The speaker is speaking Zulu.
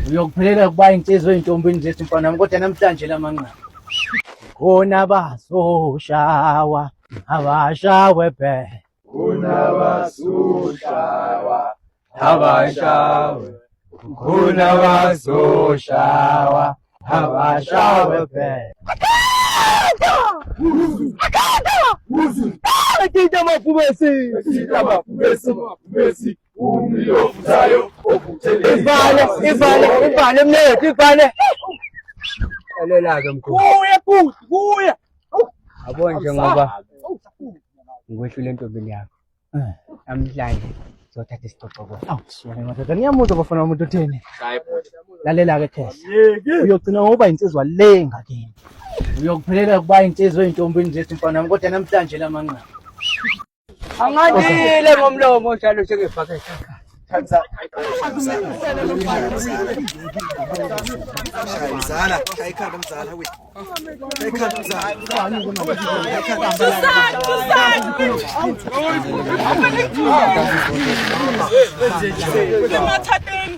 Uyokuphelela kuba insizwa ey'ntombini zethu mfana wami, kodwa namhlanje lamanqaba khona bazoshawa abashawe phela. Khona bazoshawa abashawe, khona bazoshawa abashawe phela. Akita mafubesi umlilo ovuthayo ovutheleza. Ivale mnethu, ivale. Lalela-ke mkhulu, Kuya. yabona njengoba ngikwehlule entombini yakho namhlanje sizothatha isixoxo kwayo. Awu siyona madoda, ngiyamuzwa bafana umuntu utheni. Lalela-ke Tess, uyogcina ngoba insizwa le ngakini. Uyokuphelela kuba insizwa ey'ntombini zethu mfana wami, kodwa namhlanje lamanqaba Angandile ngomlomo njalo njengefakethe. Mzala, shayikhanda mzala wethu. Shayikhanda mzala. Mathateng